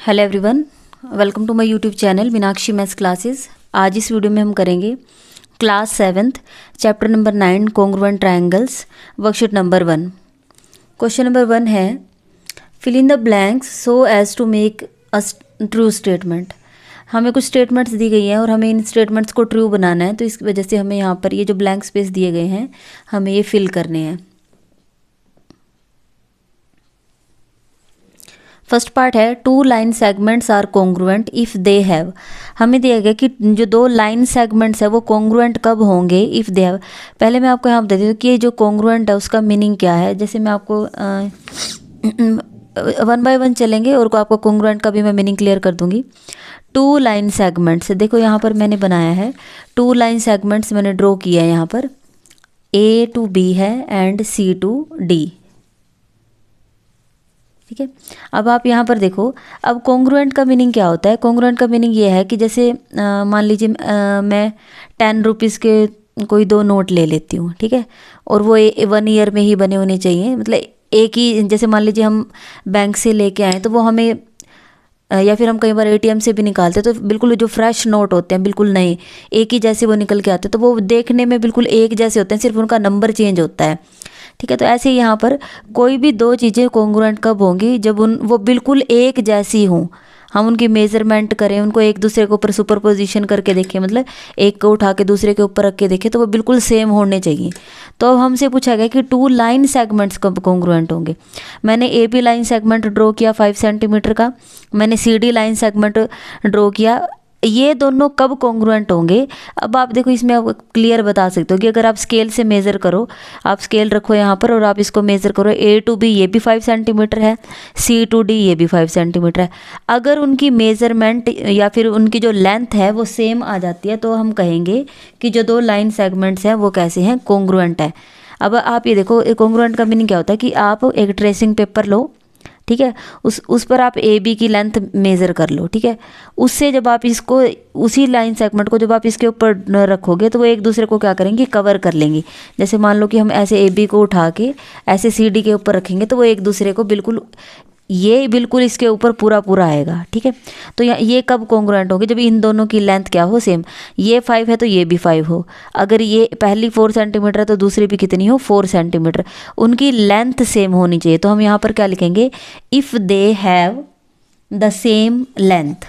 Hello everyone, welcome to my YouTube channel Meenakshi maths classes. आज इस video में हम करेंगे class 7th chapter number 9 congruent triangles worksheet number 1। Question number 1 है fill in the blanks so as to make a true statement. हमें कुछ statements दी गई हैं और हमें इन स्टेटमेंट्स को ट्रू बनाना है, तो इस वजह से हमें यहाँ पर ये जो ब्लैंक स्पेस दिए गए हैं हमें ये फिल करने हैं। फर्स्ट पार्ट है two line segments are congruent if they have. हमें दिया गया कि जो दो लाइन सेगमेंट्स है वो कॉन्ग्रुएंट कब होंगे, इफ़ दे हैव। पहले मैं आपको यहाँ बता देती हूँ कि ये जो कॉन्ग्रुएंट है उसका मीनिंग क्या है। जैसे मैं आपको 1 बाय 1 चलेंगे और आपको कॉन्ग्रुएंट का भी मैं मीनिंग क्लियर कर दूंगी। टू लाइन सेगमेंट्स, देखो यहाँ पर मैंने बनाया है टू लाइन सेगमेंट्स, मैंने ड्रॉ किया है यहाँ पर A to B है एंड C to D। ठीक है, अब आप यहाँ पर देखो, अब कॉन्ग्रुएंट का मीनिंग क्या होता है। कॉन्ग्रुएंट का मीनिंग ये है कि जैसे मान लीजिए मैं 10 रुपीज़ के कोई दो नोट ले लेती हूँ, ठीक है, और वो 1 ईयर में ही बने होने चाहिए, मतलब एक ही। जैसे मान लीजिए हम बैंक से लेके आए तो वो हमें या फिर हम कई बार ATM से भी निकालते हैं तो बिल्कुल जो फ्रेश नोट होते हैं बिल्कुल नए एक ही जैसे वो निकल के आते हैं, तो वो देखने में बिल्कुल एक जैसे होते हैं, सिर्फ उनका नंबर चेंज होता है। ठीक है, तो ऐसे ही यहाँ पर कोई भी दो चीज़ें कॉन्ग्रुएंट कब होंगी, जब वो बिल्कुल एक जैसी हों। हम उनकी मेजरमेंट करें, उनको एक दूसरे के ऊपर सुपरपोजिशन करके देखें, मतलब एक को उठा के दूसरे के ऊपर रख के देखें, तो वो बिल्कुल सेम होने चाहिए। तो अब हमसे पूछा गया कि टू लाइन सेगमेंट्स कब कॉन्ग्रुएंट होंगे। मैंने AB लाइन सेगमेंट ड्रॉ किया 5 सेंटीमीटर का, मैंने CD लाइन सेगमेंट ड्रॉ किया, ये दोनों कब कॉन्ग्रुएंट होंगे। अब आप देखो, इसमें आप क्लियर बता सकते हो कि अगर आप स्केल से मेज़र करो, आप स्केल रखो यहाँ पर और आप इसको मेज़र करो, A to B ये भी 5 सेंटीमीटर है, C to D ये भी 5 सेंटीमीटर है। अगर उनकी मेज़रमेंट या फिर उनकी जो लेंथ है वो सेम आ जाती है तो हम कहेंगे कि जो दो लाइन सेगमेंट्स हैं वो कैसे हैं, कॉन्ग्रुएंट है। अब आप ये देखो, कॉन्ग्रुएंट का मीनिंग क्या होता है कि आप एक ट्रेसिंग पेपर लो, ठीक है, उस पर आप AB की लेंथ मेज़र कर लो, ठीक है, उससे जब आप इसको उसी लाइन सेगमेंट को जब आप इसके ऊपर रखोगे तो वो एक दूसरे को क्या करेंगे, कवर कर लेंगे। जैसे मान लो कि हम ऐसे AB को उठा के ऐसे CD के ऊपर रखेंगे तो वो एक दूसरे को बिल्कुल ये बिल्कुल इसके ऊपर पूरा पूरा आएगा। ठीक है, तो ये कब कॉन्ग्रुएंट होगी, जब इन दोनों की लेंथ क्या हो, सेम। ये 5 है तो ये भी 5 हो। अगर ये पहली 4 सेंटीमीटर है तो दूसरी भी कितनी हो, 4 सेंटीमीटर। उनकी लेंथ सेम होनी चाहिए। तो हम यहाँ पर क्या लिखेंगे, if they have the same length,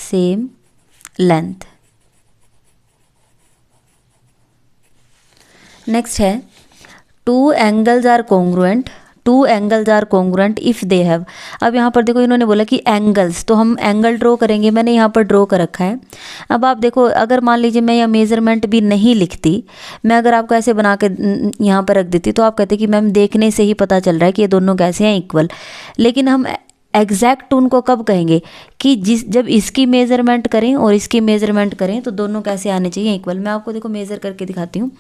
same length. Next है two angles are congruent, two angles are congruent if they have. अब यहाँ पर देखो, इन्होंने बोला कि एंगल्स, तो हम एंगल ड्रॉ करेंगे, मैंने यहाँ पर ड्रॉ कर रखा है। अब आप देखो, अगर मान लीजिए मैं यहाँ मेज़रमेंट भी नहीं लिखती, मैं अगर आपको ऐसे बना के यहाँ पर रख देती तो आप कहते कि मैम देखने से ही पता चल रहा है कि ये दोनों कैसे हैं, इक्वल। लेकिन हम एग्जैक्ट उनको कब कहेंगे कि जब इसकी मेज़रमेंट करें और इसकी मेज़रमेंट करें तो दोनों कैसे आने चाहिए, इक्वल। मैं आपको देखो मेज़र करके दिखाती हूँ।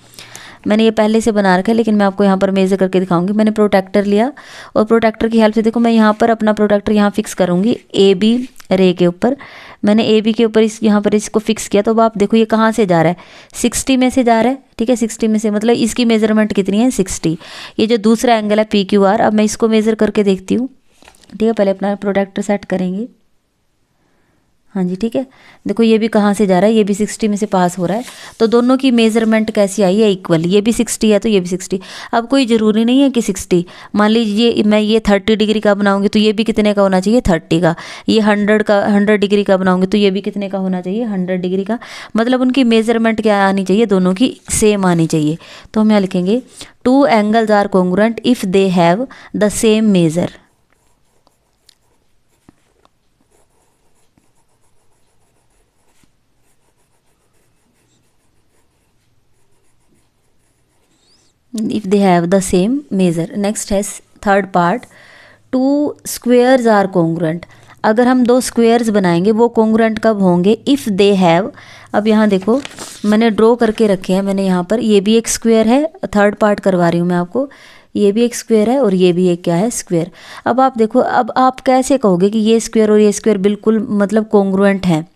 मैंने ये पहले से बना रखा है लेकिन मैं आपको यहाँ पर मेज़र करके दिखाऊंगी। मैंने प्रोटेक्टर लिया और प्रोटेक्टर की हेल्प से देखो मैं यहाँ पर अपना प्रोटेक्टर यहाँ फिक्स करूँगी AB रे के ऊपर। मैंने AB के ऊपर यहाँ पर इसको फिक्स किया, तो अब आप देखो ये कहाँ से जा रहा है, 60 में से जा रहा है। ठीक है, 60 में से, मतलब इसकी मेज़रमेंट कितनी है, 60। ये जो दूसरा एंगल है PQR, अब मैं इसको मेज़र करके देखती हूँ। ठीक है, पहले अपना प्रोटेक्टर सेट करेंगे। हाँ जी, ठीक है, देखो ये भी कहाँ से जा रहा है, ये भी 60 में से पास हो रहा है। तो दोनों की मेज़रमेंट कैसी आई है, इक्वल। ये भी 60 है तो ये भी 60। अब कोई ज़रूरी नहीं है कि 60, मान लीजिए मैं ये 30 डिग्री का बनाऊंगी तो ये भी कितने का होना चाहिए, 30 का। ये 100 डिग्री का बनाऊंगी तो ये भी कितने का होना चाहिए, 100 डिग्री का। मतलब उनकी मेज़रमेंट क्या आनी चाहिए, दोनों की सेम आनी चाहिए। तो हम यहाँ लिखेंगे two angles are congruent if they have the same measure. if they have the same measure. Next है third part, two squares are congruent. अगर हम दो स्क्वेयर्स बनाएंगे वो कॉन्ग्रुएंट कब होंगे, इफ़ दे हैव। अब यहाँ देखो मैंने ड्रॉ करके रखे हैं, मैंने यहाँ पर, ये भी एक स्क्वेयर है, थर्ड पार्ट करवा रही हूँ मैं आपको। ये भी एक स्क्वेयर है और ये भी एक क्या है, स्क्वेयर। अब आप देखो, अब आप कैसे कहोगे कि ये स्क्वेयर और ये स्क्वेयर बिल्कुल मतलब कॉन्ग्रुएंट हैं।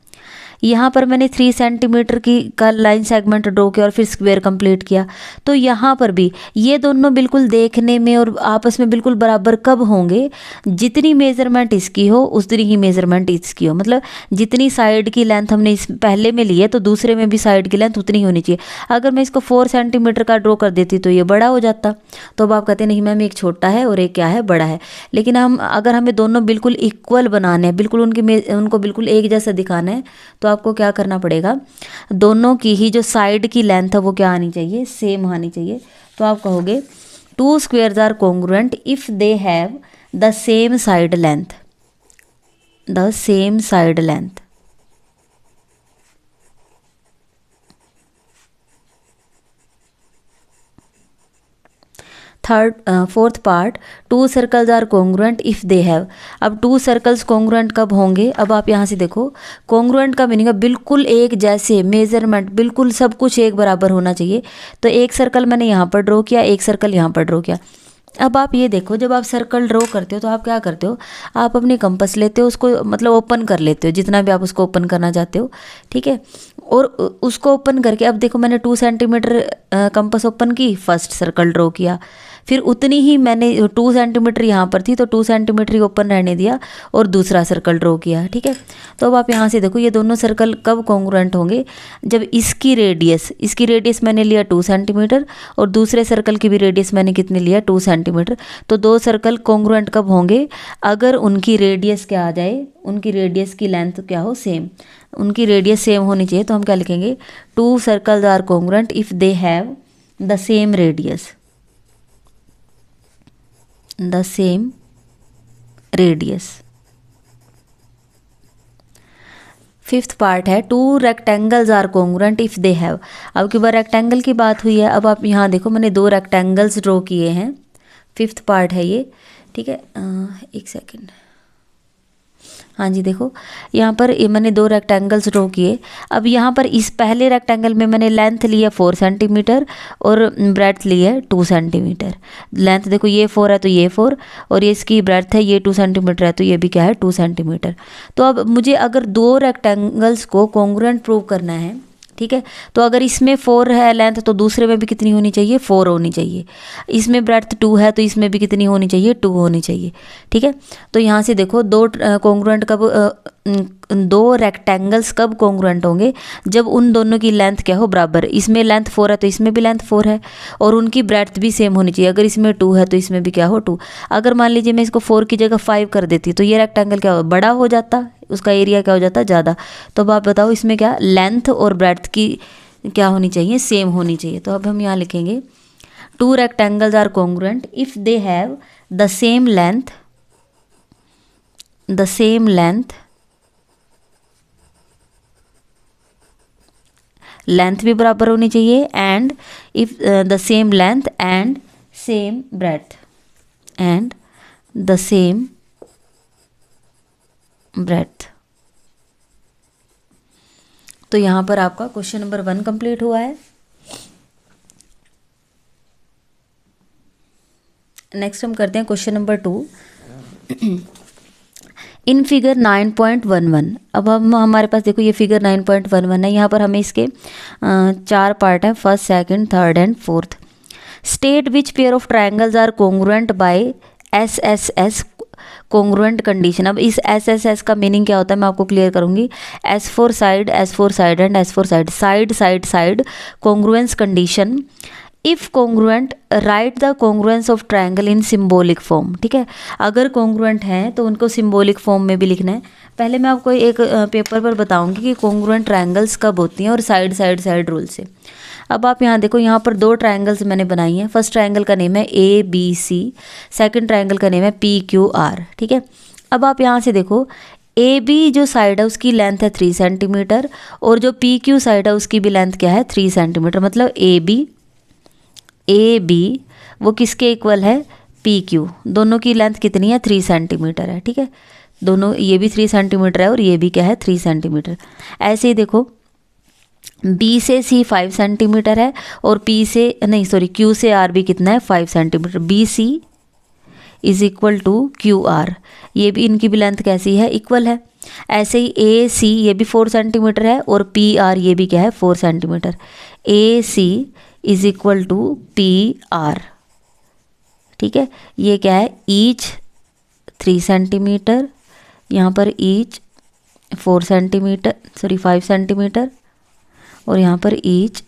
यहाँ पर मैंने 3 सेंटीमीटर की का लाइन सेगमेंट ड्रॉ किया और फिर स्क्वायर कंप्लीट किया। तो यहाँ पर भी ये दोनों बिल्कुल देखने में और आपस में बिल्कुल बराबर कब होंगे, जितनी मेजरमेंट इसकी हो उतनी ही मेजरमेंट इसकी हो। मतलब जितनी साइड की लेंथ हमने इस पहले में ली है तो दूसरे में भी साइड की लेंथ उतनी होनी चाहिए। अगर मैं इसको 4 सेंटीमीटर का ड्रॉ कर देती तो ये बड़ा हो जाता। तो अब आप कहते नहीं मैम एक छोटा है और एक क्या है, बड़ा है। लेकिन अगर हमें दोनों बिल्कुल इक्वल बनाने हैं, बिल्कुल उनको बिल्कुल एक जैसा दिखाना है, तो आपको क्या करना पड़ेगा, दोनों की ही जो साइड की लेंथ है वो क्या आनी चाहिए, सेम आनी चाहिए। तो आप कहोगे 2 squares are congruent if they have the same side length, the same side length. Fourth part, 2 circles are congruent if they have. अब 2 सर्कल्स कॉन्ग्रुएंट कब होंगे, अब आप यहाँ से देखो, कॉन्ग्रुएंट का मीनिंग है बिल्कुल एक जैसे, मेजरमेंट बिल्कुल सब कुछ एक बराबर होना चाहिए। तो एक सर्कल मैंने यहाँ पर ड्रॉ किया, एक सर्कल यहाँ पर ड्रॉ किया। अब आप ये देखो, जब आप सर्कल ड्रॉ करते हो तो आप क्या करते हो, आप अपनी कंपास लेते हो, उसको मतलब ओपन कर लेते हो जितना भी आप उसको ओपन करना चाहते हो, ठीक है। और उसको ओपन करके अब देखो मैंने 2 सेंटीमीटर कंपास ओपन की, फर्स्ट सर्कल ड्रॉ किया, फिर उतनी ही मैंने 2 सेंटीमीटर यहाँ पर थी तो 2 सेंटीमीटर ही ओपन रहने दिया और दूसरा सर्कल ड्रॉ किया, ठीक है। तो अब आप यहाँ से देखो ये दोनों सर्कल कब कॉन्ग्रुएंट होंगे, जब इसकी रेडियस मैंने लिया 2 सेंटीमीटर और दूसरे सर्कल की भी रेडियस मैंने कितनी लिया 2 सेंटीमीटर। तो 2 सर्कल कॉन्ग्रुएंट कब होंगे, अगर उनकी रेडियस क्या आ जाए, उनकी रेडियस की लेंथ क्या हो, सेम, उनकी रेडियस सेम होनी चाहिए। तो हम क्या लिखेंगे, 2 circles are congruent if they have the same radius, the same radius. Fifth part है 2 rectangles are congruent if they have. अब की बार रेक्टेंगल की बात हुई है, अब आप यहाँ देखो मैंने 2 रेक्टेंगल्स ड्रॉ किए हैं, फिफ्थ पार्ट है ये, ठीक है। एक सेकेंड, हाँ जी देखो यहाँ पर मैंने 2 रेक्टेंगल्स ड्रॉ किए। अब यहाँ पर इस पहले रेक्टेंगल में मैंने लेंथ ली है 4 सेंटीमीटर और ब्रेड्थ ली है 2 सेंटीमीटर। लेंथ देखो ये 4 है तो ये 4, और ये इसकी ब्रेड्थ है ये 2 सेंटीमीटर है तो ये भी क्या है 2 सेंटीमीटर। तो अब मुझे अगर 2 रेक्टेंगल्स को कॉन्ग्रुएंट प्रूव करना है, ठीक है, तो अगर इसमें 4 है लेंथ तो दूसरे में भी कितनी होनी चाहिए, 4 होनी चाहिए। इसमें ब्रेड्थ 2 है तो इसमें भी कितनी होनी चाहिए, 2 होनी चाहिए, ठीक है। तो यहाँ से देखो 2 कॉन्ग्रुएंट कब 2 रेक्टेंगल्स कब कॉन्ग्रुएंट होंगे, जब उन दोनों की लेंथ क्या हो, बराबर। इसमें लेंथ 4 है तो इसमें भी लेंथ 4 है और उनकी ब्रेड्थ भी सेम होनी चाहिए। अगर इसमें 2 है तो इसमें भी क्या हो 2। अगर मान लीजिए मैं इसको 4 की जगह 5 कर देती तो ये रेक्टेंगल क्या हो, बड़ा हो जाता, उसका एरिया क्या हो जाता ज़्यादा। तो अब आप बताओ इसमें क्या लेंथ और ब्रेड्थ की क्या होनी चाहिए, सेम होनी चाहिए। तो अब हम यहाँ लिखेंगे 2 rectangles are congruent if they have the same length, the same length भी बराबर होनी चाहिए, and if the same length and same breadth, and the same breadth. तो यहाँ पर आपका क्वेश्चन नंबर 1 कंप्लीट हुआ है। नेक्स्ट हम करते हैं क्वेश्चन नंबर 2 इन फिगर 9.11। अब हमारे पास देखो ये फिगर 9.11 है, यहाँ पर हमें इसके 4 पार्ट है, first, second, third and fourth. State which pair of triangles are congruent by SSS congruent condition. अब इस SSS का मीनिंग क्या होता है मैं आपको क्लियर करूंगी। S for side, S for side and S for side, side side side congruence condition. If congruent right the congruence of triangle in symbolic form, ठीक है। अगर कॉन्ग्रुएंट हैं तो उनको सिंबॉलिक फॉर्म में भी लिखना है। पहले मैं आपको एक पेपर पर बताऊंगी कि कॉन्ग्रुएंट ट्रायंगल्स कब होती हैं और साइड साइड साइड रूल से। अब आप यहाँ देखो, यहाँ पर 2 ट्रायंगल्स मैंने बनाई हैं। फर्स्ट ट्रायंगल का नेम है ABC, सेकंड ट्रायंगल का नेम है PQR, ठीक है। अब आप यहाँ से देखो AB जो साइड है उसकी लेंथ है 3 सेंटीमीटर और जो PQ साइड है उसकी भी लेंथ क्या है 3 सेंटीमीटर। मतलब AB वो किसके इक्वल है, PQ। दोनों की लेंथ कितनी है 3 सेंटीमीटर है, ठीक है। दोनों, ये भी 3 सेंटीमीटर है और ये भी क्या है 3 सेंटीमीटर। ऐसे ही देखो B से C 5 सेंटीमीटर है और Q से R भी कितना है 5 centimetre. BC is equal to QR, ये भी, इनकी भी लेंथ कैसी है, इक्वल है। ऐसे ही ए सी ये भी 4 सेंटीमीटर है और पी आर ये भी क्या है 4 centimetre. A C is equal to P R, ठीक है। ये क्या है ईच 3 सेंटीमीटर, यहाँ पर ईच 4 सेंटीमीटर, सॉरी 5 सेंटीमीटर, और यहाँ पर ईच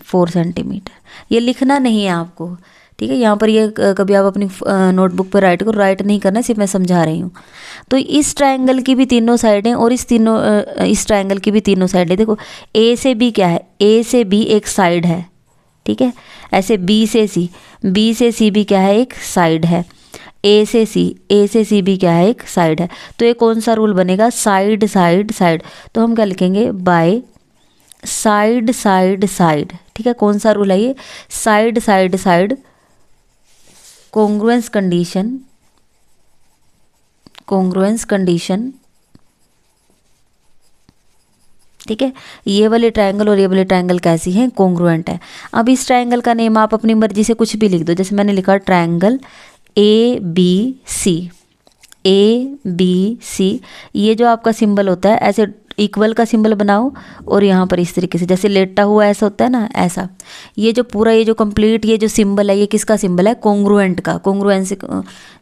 4 सेंटीमीटर। ये लिखना नहीं है आपको, ठीक है। यहाँ पर ये कभी आप अपनी नोटबुक पर राइट नहीं करना, सिर्फ मैं समझा रही हूँ। तो इस ट्रायंगल की भी तीनों साइडें और इस ट्रायंगल की भी तीनों साइडें, देखो ए से बी क्या है, ए से बी एक साइड है, ठीक है। ऐसे बी से सी भी क्या है एक साइड है। ए से सी भी क्या है एक साइड है। तो ये कौन सा रूल बनेगा, साइड साइड साइड। तो हम क्या लिखेंगे, बाय साइड साइड साइड, ठीक है। कौन सा रूल है ये, side side side congruence condition, ठीक है। ये वाले ट्रायंगल और ये वाले ट्रायंगल कैसी हैं, कॉन्ग्रुएंट है। अब इस ट्रायंगल का नेम आप अपनी मर्जी से कुछ भी लिख दो, जैसे मैंने लिखा ट्रायंगल ए बी सी। ये जो आपका सिंबल होता है, ऐसे इक्वल का सिंबल बनाओ और यहाँ पर इस तरीके से जैसे लेटा हुआ ऐसा होता है ना, ऐसा। ये जो पूरा ये जो कंप्लीट ये जो सिंबल है, ये किसका सिंबल है, कॉन्ग्रुएंट का। कॉन्ग्रुएंस,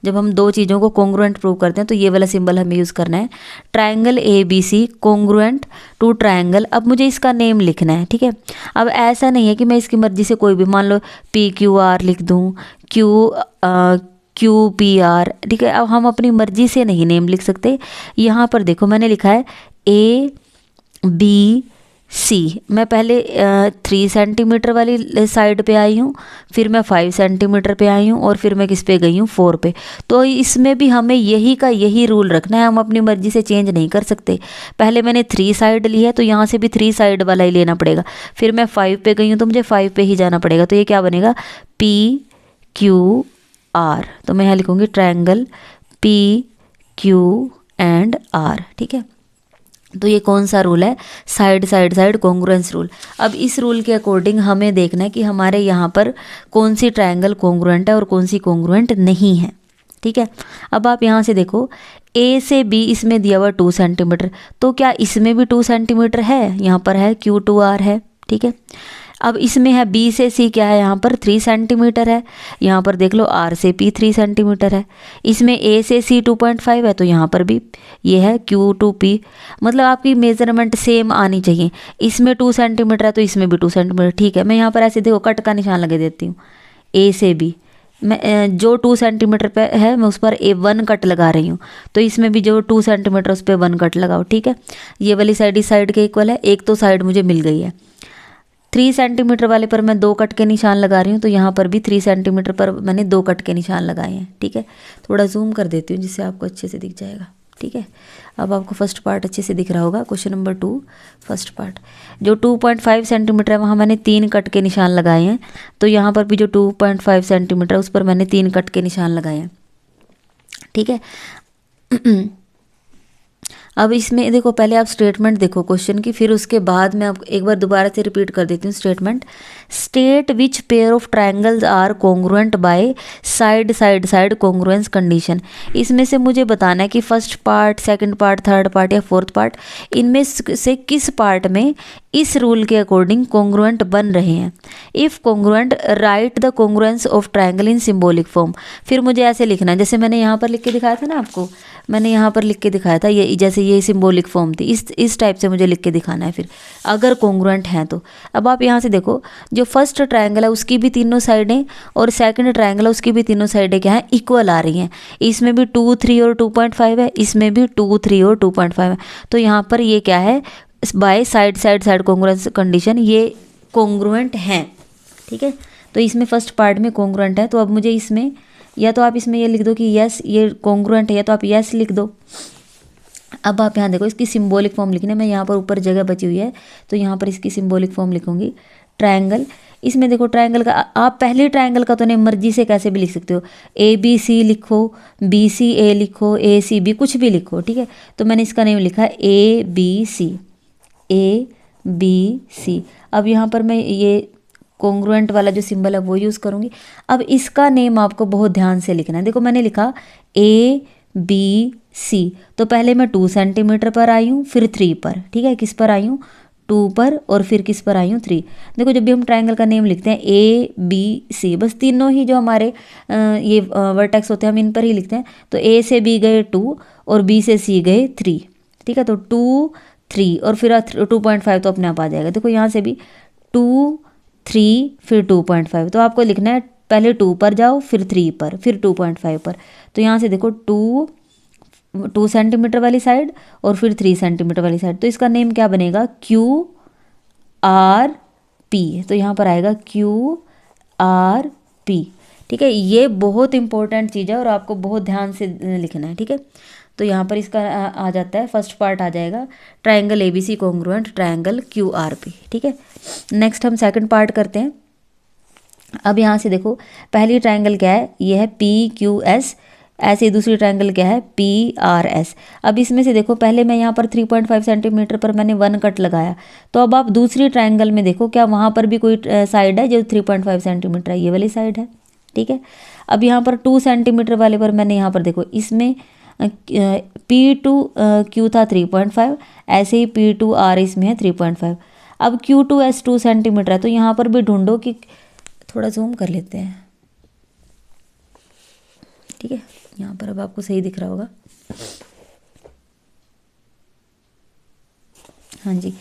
जब हम दो चीज़ों को कॉन्ग्रुएंट प्रूव करते हैं तो ये वाला सिंबल हमें यूज़ करना है। Triangle A B C congruent to triangle. अब मुझे इसका नेम लिखना है, ठीक है। अब ऐसा नहीं है कि मैं इसकी मर्जी से कोई भी, मान लो पी क्यू आर लिख दूँ, क्यू पी आर, ठीक है। अब हम अपनी मर्जी से नहीं नेम लिख सकते। यहाँ पर देखो मैंने लिखा है ए बी सी। मैं पहले 3 सेंटीमीटर वाली साइड पे आई हूँ, फिर मैं 5 सेंटीमीटर पे आई हूँ, और फिर मैं किस पे गई हूँ, 4 पे। तो इसमें भी हमें यही रूल रखना है, हम अपनी मर्जी से चेंज नहीं कर सकते। पहले मैंने 3 साइड ली है तो यहाँ से भी 3 साइड वाला ही लेना पड़ेगा। फिर मैं 5 पे गई हूँ तो मुझे 5 पे ही जाना पड़ेगा। तो ये क्या बनेगा, पी क्यू आर। तो मैं यहाँ लिखूँगी triangle P Q and R, ठीक है। तो ये कौन सा रूल है, side side side congruence rule. अब इस रूल के अकॉर्डिंग हमें देखना है कि हमारे यहाँ पर कौन सी ट्रायंगल कॉन्ग्रुएंट है और कौन सी कॉन्ग्रुएंट नहीं है, ठीक है। अब आप यहाँ से देखो ए से बी इसमें दिया हुआ 2 सेंटीमीटर, तो क्या इसमें भी 2 सेंटीमीटर है, यहाँ पर है Q2R है, ठीक है। अब इसमें है बी से सी क्या है, यहाँ पर 3 सेंटीमीटर है, यहाँ पर देख लो आर से पी 3 सेंटीमीटर है। इसमें ए से सी 2.5 है, तो यहाँ पर भी ये है Q2P। मतलब आपकी मेजरमेंट सेम आनी चाहिए। इसमें 2 सेंटीमीटर है तो इसमें भी 2 सेंटीमीटर, ठीक है। मैं यहाँ पर ऐसे देखो कट का निशान लगा देती हूँ, ए से बी मैं जो 2 सेंटीमीटर पे है मैं उस पर 1 कट लगा रही हूँ। तो इसमें भी जो 2 सेंटीमीटर उस पर 1 कट लगाओ, ठीक है। ये वाली साइड इस साइड के इक्वल है, एक तो साइड मुझे मिल गई है। 3 सेंटीमीटर वाले पर मैं 2 कट के निशान लगा रही हूँ, तो यहाँ पर भी 3 सेंटीमीटर पर मैंने 2 कट के निशान लगाए हैं, ठीक है। थोड़ा जूम कर देती हूँ जिससे आपको अच्छे से दिख जाएगा, ठीक है। अब आपको फर्स्ट पार्ट अच्छे से दिख रहा होगा। क्वेश्चन नंबर 2 फर्स्ट पार्ट, जो 2.5 सेंटीमीटर है वहाँ मैंने 3 कट के निशान लगाए हैं। तो यहाँ पर भी जो 2.5 सेंटीमीटर उस पर मैंने 3 कट के निशान लगाए हैं, ठीक है। अब इसमें देखो पहले आप स्टेटमेंट देखो क्वेश्चन की, फिर उसके बाद मैं आपको एक बार दोबारा से रिपीट कर देती हूँ statement. State which pair of triangles are congruent by side side side congruence condition. इसमें से मुझे बताना है कि first part, second part, third part या फोर्थ पार्ट, इनमें से किस पार्ट में इस रूल के अकॉर्डिंग कॉन्ग्रुएंट बन रहे हैं। If congruent right the congruence of triangle in symbolic form. फिर मुझे ऐसे लिखना है जैसे मैंने यहाँ पर लिख के दिखाया था ना आपको, मैंने यहाँ पर लिख के दिखाया था, ये जैसे ये सिंबॉलिक फॉर्म थी, इस टाइप से मुझे लिख के दिखाना है फिर, अगर कॉन्ग्रुएंट हैं तो। अब आप यहाँ से देखो, जो फर्स्ट ट्रायंगल है उसकी भी तीनों साइडें और सेकंड ट्रायंगल है उसकी भी तीनों साइडें क्या है, इक्वल आ रही हैं। इसमें भी 2, 3 और 2.5 है, इसमें भी 2, 3 और 2.5 है। तो यहाँ पर ये क्या है, bye side side side congruence condition, ये कॉन्ग्रुएंट हैं, ठीक है। तो इसमें फर्स्ट पार्ट में कॉन्ग्रुएंट है। तो अब मुझे इसमें, या तो आप इसमें ये लिख दो कि यस ये कॉन्ग्रुएंट है, या तो आप यस लिख दो। अब आप यहाँ देखो इसकी सिंबॉलिक फॉर्म लिखना है। मैं यहाँ पर ऊपर जगह बची हुई है तो यहाँ पर इसकी सिंबॉलिक फॉर्म लिखूंगी। ट्रायंगल, इसमें देखो ट्रायंगल का आप पहले ट्रायंगल का तो नहीं मर्जी से कैसे भी लिख सकते हो, ABC लिखो, BCA लिखो, ACB कुछ भी लिखो, ठीक है। तो मैंने इसका नेम लिखा है ABC। अब यहाँ पर मैं ये कॉन्ग्रुएंट वाला जो सिंबल है वो यूज़ करूँगी। अब इसका नेम आपको बहुत ध्यान से लिखना है। देखो मैंने लिखा ABC, सी। तो पहले मैं 2 सेंटीमीटर पर आई हूँ, फिर 3 पर, ठीक है। किस पर आई हूँ? 2 पर, और फिर किस पर आई हूँ? 3। देखो जब भी हम ट्रायंगल का नेम लिखते हैं ए बी सी, बस तीनों ही जो हमारे ये वर्टेक्स होते हैं हम इन पर ही लिखते हैं। तो ए से बी गए 2 और बी से सी गए 3, ठीक है। तो 2 3 और फिर 2.5 तो अपने आप आ जाएगा। देखो यहाँ से भी 2 3 फिर 2.5, तो आपको लिखना है पहले 2 पर जाओ, फिर 3 पर, फिर 2.5 पर। तो यहाँ से देखो 2 सेंटीमीटर वाली साइड और फिर 3 सेंटीमीटर वाली साइड, तो इसका नेम क्या बनेगा? Q R P. तो यहाँ पर आएगा क्यू आर पी, ठीक है। ये बहुत इंपॉर्टेंट चीज़ है और आपको बहुत ध्यान से लिखना है, ठीक है। तो यहाँ पर इसका आ जाता है, फर्स्ट पार्ट आ जाएगा triangle A B C congruent triangle Q R P, ठीक है। नेक्स्ट हम सेकंड पार्ट करते हैं। अब यहाँ से देखो पहली ट्रायंगल क्या है? ये है पी क्यू एस, ऐसे ही दूसरी ट्रायंगल क्या है? P R S. अब इसमें से देखो पहले मैं यहाँ पर 3.5 सेंटीमीटर पर मैंने 1 कट लगाया, तो अब आप दूसरी ट्रायंगल में देखो क्या वहाँ पर भी कोई साइड है जो 3.5 सेंटीमीटर है? ये वाली साइड है, ठीक है। अब यहाँ पर 2 सेंटीमीटर वाले पर मैंने यहाँ पर देखो इसमें पी टू क्यू था 3.5, ऐसे ही पी टू आर इसमें है 3.5। अब क्यू टू एस 2 सेंटीमीटर है, तो यहाँ पर भी ढूंढो कि, थोड़ा जूम कर लेते हैं, ठीक है। यहाँ पर अब आपको सही दिख रहा होगा, हाँ जी।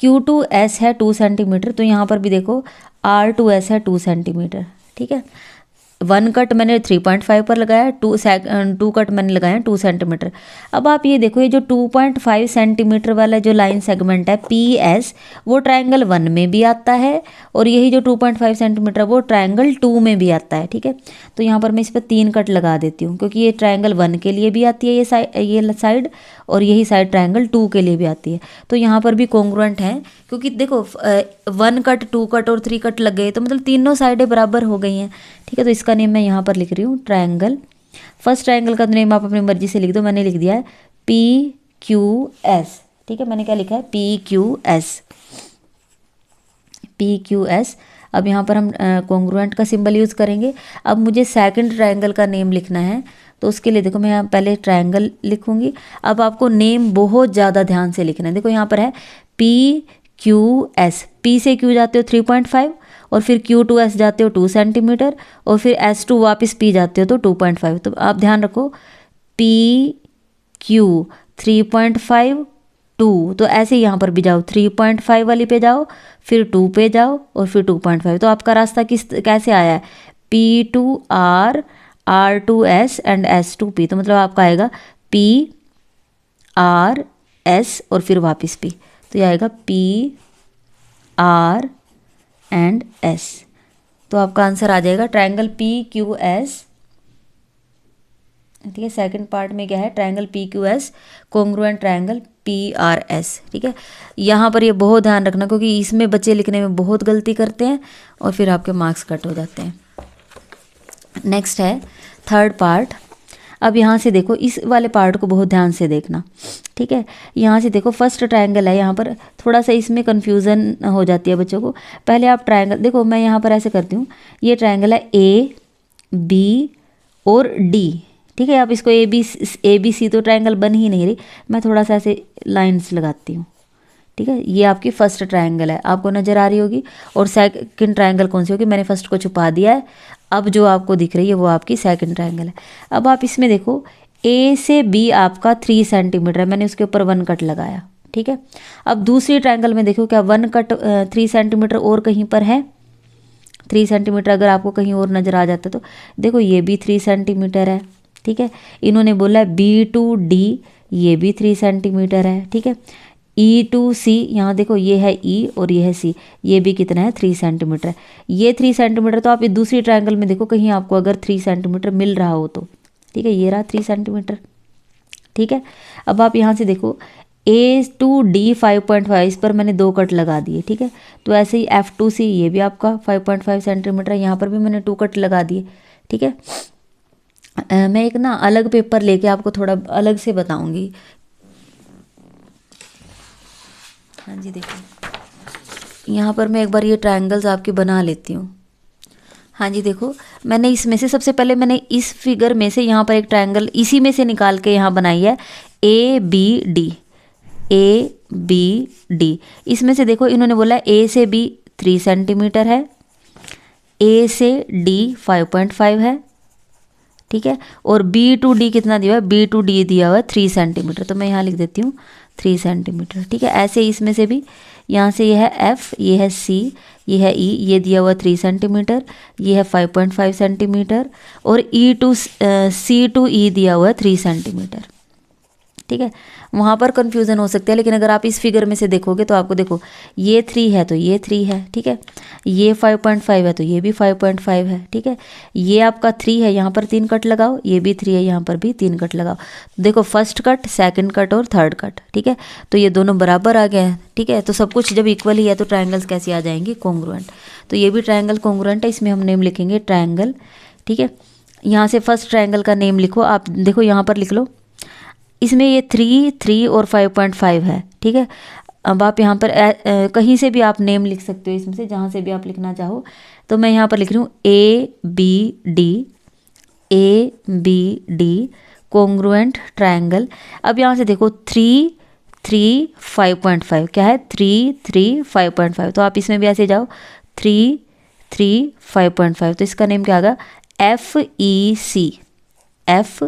Q2S है 2 सेंटीमीटर, तो यहाँ पर भी देखो R2S है 2 सेंटीमीटर, ठीक है। 1 कट मैंने 3.5 पर लगाया, 2 कट मैंने लगाया 2 सेंटीमीटर। अब आप ये देखो ये जो 2.5 सेंटीमीटर वाला जो लाइन सेगमेंट है PS, वो ट्रायंगल 1 में भी आता है, और यही जो 2.5 सेंटीमीटर वो ट्रायंगल 2 में भी आता है, ठीक है। तो यहाँ पर मैं इस पर 3 कट लगा देती हूँ, क्योंकि ये ट्रायंगल 1 के लिए भी आती है ये साइड, और यही साइड ट्रायंगल 2 के लिए भी आती है। तो यहाँ पर भी कॉन्ग्रुएंट है, क्योंकि देखो 1 कट 2 कट और 3 कट लग गए, तो मतलब तीनों साइडें बराबर हो गई हैं, ठीक है। तो इसका नेम मैं यहाँ पर लिख रही हूँ ट्रायंगल। फर्स्ट ट्रायंगल का नेम आप अपनी मर्जी से लिख दो, मैंने लिख दिया है पी क्यू एस, ठीक है। मैंने क्या लिखा है? P Q S, P Q S. अब यहाँ पर हम कॉन्ग्रुएंट का सिंबल यूज़ करेंगे। अब मुझे सेकंड ट्रायंगल का नेम लिखना है, तो उसके लिए देखो मैं यहाँ पहले ट्रायंगल लिखूंगी। अब आपको नेम बहुत ज़्यादा ध्यान से लिखना है। देखो यहाँ पर है पी क्यू एस, पी से क्यू जाते हो 3.5, और फिर Q2S जाते हो 2 सेंटीमीटर, और फिर S2 वापस P जाते हो तो 2.5। तो आप ध्यान रखो पी क्यू 3.5 2, तो ऐसे ही यहाँ पर भी जाओ 3.5 वाली पे जाओ, फिर 2 पे जाओ, और फिर 2.5। तो आपका रास्ता कैसे आया है? P2R R2S एंड S2P, तो मतलब आपका आएगा PRS और फिर वापस P, तो ये आएगा PR एंड S। तो आपका आंसर आ जाएगा ट्रायंगल PQS, ठीक है। सेकंड पार्ट में क्या है? Triangle PQS congruent triangle PRS, ठीक है। यहाँ पर ये बहुत ध्यान रखना, क्योंकि इसमें बच्चे लिखने में बहुत गलती करते हैं और फिर आपके मार्क्स कट हो जाते हैं। नेक्स्ट है थर्ड पार्ट। अब यहाँ से देखो इस वाले पार्ट को बहुत ध्यान से देखना, ठीक है। यहाँ से देखो फर्स्ट ट्रायंगल है, यहाँ पर थोड़ा सा इसमें कन्फ्यूज़न हो जाती है बच्चों को। पहले आप ट्रायंगल देखो, मैं यहाँ पर ऐसे करती हूँ, ये ट्रायंगल है A B और D, ठीक है। आप इसको ए बी सी तो ट्रायंगल बन ही नहीं रही, मैं थोड़ा सा ऐसे लाइन्स लगाती हूँ, ठीक है। ये आपकी फर्स्ट ट्रायंगल है, आपको नज़र आ रही होगी। और सेकंड ट्रायंगल कौन सी होगी? मैंने फर्स्ट को छुपा दिया है, अब जो आपको दिख रही है वो आपकी सेकंड ट्रायंगल है। अब आप इसमें देखो ए से बी आपका 3 सेंटीमीटर है, मैंने उसके ऊपर 1 कट लगाया, ठीक है। अब दूसरी ट्रायंगल में देखो क्या 1 कट 3 सेंटीमीटर और कहीं पर है? 3 सेंटीमीटर अगर आपको कहीं और नज़र आ जाता तो देखो ये भी 3 सेंटीमीटर है, ठीक है। इन्होंने बोला है B2D, ये भी 3 सेंटीमीटर है, ठीक है। E2C, यहाँ देखो ये है E और ये है C, ये भी कितना है? 3 सेंटीमीटर है। ये 3 सेंटीमीटर, तो आप ये दूसरी ट्रायंगल में देखो कहीं आपको अगर 3 सेंटीमीटर मिल रहा हो तो, ठीक है। ये रहा 3 सेंटीमीटर, ठीक है। अब आप यहाँ से देखो A2D 5.5, इस पर मैंने 2 कट लगा दिए, ठीक है। तो ऐसे ही F2C, ये भी आपका 5.5 सेंटीमीटर है, यहाँ पर भी मैंने 2 कट लगा दिए, ठीक है। मैं एक ना अलग पेपर लेके आपको थोड़ा अलग से बताऊंगी। हाँ जी देखो यहाँ पर मैं एक बार ये ट्रायंगल्स आपकी बना लेती हूँ। हाँ जी, देखो मैंने इसमें से सबसे पहले मैंने इस फिगर में से यहाँ पर एक ट्रायंगल इसी में से निकाल के यहाँ बनाई है A B D, A B D. इसमें से देखो इन्होंने बोला ए से बी 3 सेंटीमीटर है, ए से डी 5.5 है, ठीक है, और बी टू डी कितना दिया हुआ है, बी टू डी दिया हुआ है 3 सेंटीमीटर, तो मैं यहाँ लिख देती हूँ 3 सेंटीमीटर, ठीक है। ऐसे ही इसमें से भी यहाँ से ये है एफ, ये है सी, ये है ई, ये दिया हुआ 3 सेंटीमीटर, ये है 5.5 सेंटीमीटर, और ई टू सी टू ई दिया हुआ है 3 सेंटीमीटर, ठीक है। वहाँ पर कन्फ्यूज़न हो सकता है, लेकिन अगर आप इस फिगर में से देखोगे तो आपको देखो ये 3 है तो ये 3 है, ठीक है, ये 5.5 है तो ये भी 5.5 है, ठीक है, ये आपका 3 है, यहाँ पर 3 कट लगाओ, ये भी 3 है, यहाँ पर भी 3 कट लगाओ, देखो फर्स्ट कट, सेकंड कट और थर्ड कट, ठीक है, तो ये दोनों बराबर आ गए हैं, ठीक है। तो सब कुछ जब इक्वल ही है तो ट्रायंगल्स कैसे आ जाएंगे, कॉन्ग्रुएंट। तो ये भी ट्रायंगल कॉन्ग्रुएंट है, इसमें हम नेम लिखेंगे ट्रायंगल, ठीक है। यहाँ से फर्स्ट ट्रायंगल का नेम लिखो, आप देखो यहाँ पर लिख लो, इसमें ये 3, 3 और 5.5 है, ठीक है। अब आप यहाँ पर कहीं से भी आप नेम लिख सकते हो, इसमें से जहाँ से भी आप लिखना चाहो, तो मैं यहाँ पर लिख रही हूँ A B D, A B D congruent triangle. अब यहाँ से देखो 3, 3, 5.5 क्या है, 3, 3, 5.5, तो आप इसमें भी ऐसे जाओ 3, 3, 5.5, तो इसका नेम क्या आएगा, एफ ई सी, एफ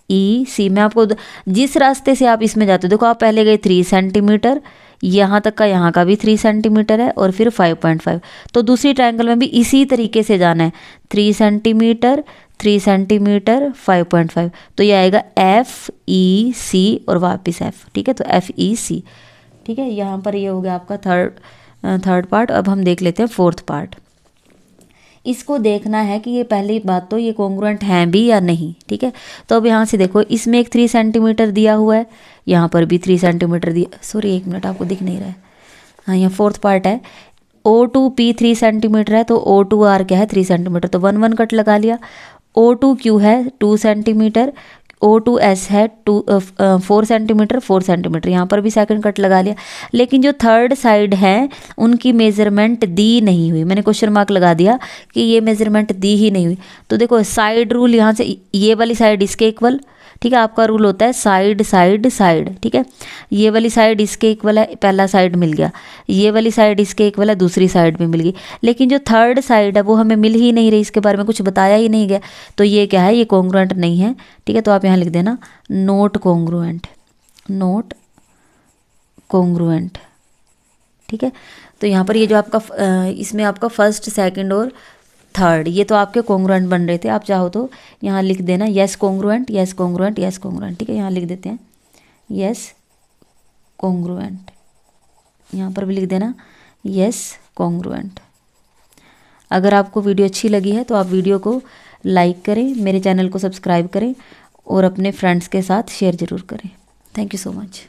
ई सी। मैं आपको जिस रास्ते से आप इसमें जाते हो, देखो आप पहले गए 3 सेंटीमीटर, यहाँ तक का, यहाँ का भी 3 सेंटीमीटर है और फिर 5.5, तो दूसरी ट्रायंगल में भी इसी तरीके से जाना है, 3 सेंटीमीटर, 3 सेंटीमीटर, 5.5, तो ये आएगा एफ ई सी और वापस एफ, ठीक है, तो एफ ई सी, ठीक है। यहाँ पर ये हो गया आपका थर्ड पार्ट। अब हम देख लेते हैं फोर्थ पार्ट। इसको देखना है कि ये पहली बात तो ये कॉन्ग्रुएंट हैं भी या नहीं, ठीक है। तो अब यहाँ से देखो इसमें एक 3 सेंटीमीटर दिया हुआ है, यहाँ पर भी 3 सेंटीमीटर दिया, सॉरी 1 मिनट आपको दिख नहीं रहा है, हाँ यहाँ फोर्थ पार्ट है, O2P 3 सेंटीमीटर है तो O2R क्या है 3 सेंटीमीटर, तो 1 1 कट लगा लिया। O2Q है 2 सेंटीमीटर, O2S है 4 सेंटीमीटर, 4 सेंटीमीटर, यहाँ पर भी सेकंड कट लगा लिया। लेकिन जो थर्ड साइड है उनकी मेज़रमेंट दी नहीं हुई, मैंने क्वेश्चन मार्क लगा दिया कि ये मेज़रमेंट दी ही नहीं हुई। तो देखो साइड रूल, यहाँ से ये वाली साइड इसके इक्वल, ठीक है, आपका रूल होता है साइड साइड साइड, ठीक है। ये वाली साइड इसके इक्वल है, पहला साइड मिल गया, ये वाली साइड इसके इक्वल है, दूसरी साइड भी मिल गई। लेकिन जो थर्ड साइड है वो हमें मिल ही नहीं रही, इसके बारे में कुछ बताया ही नहीं गया, तो ये क्या है, ये कॉन्ग्रुएंट नहीं है, ठीक है। तो आप यहाँ लिख देना नोट कॉन्ग्रुएंट, नोट कॉन्ग्रुएंट, ठीक है। तो यहाँ पर ये जो आपका इसमें आपका फर्स्ट, सेकंड और थर्ड, ये तो आपके कॉन्ग्रुएंट बन रहे थे। आप चाहो तो यहाँ लिख देना yes congruent, yes congruent, yes congruent, ठीक है। यहाँ लिख देते हैं यस कॉन्ग्रुएंट, यहाँ पर भी लिख देना यस कॉन्ग्रुएंट। अगर आपको वीडियो अच्छी लगी है तो आप वीडियो को लाइक करें, मेरे चैनल को सब्सक्राइब करें और अपने फ्रेंड्स के साथ शेयर ज़रूर करें। Thank you so much.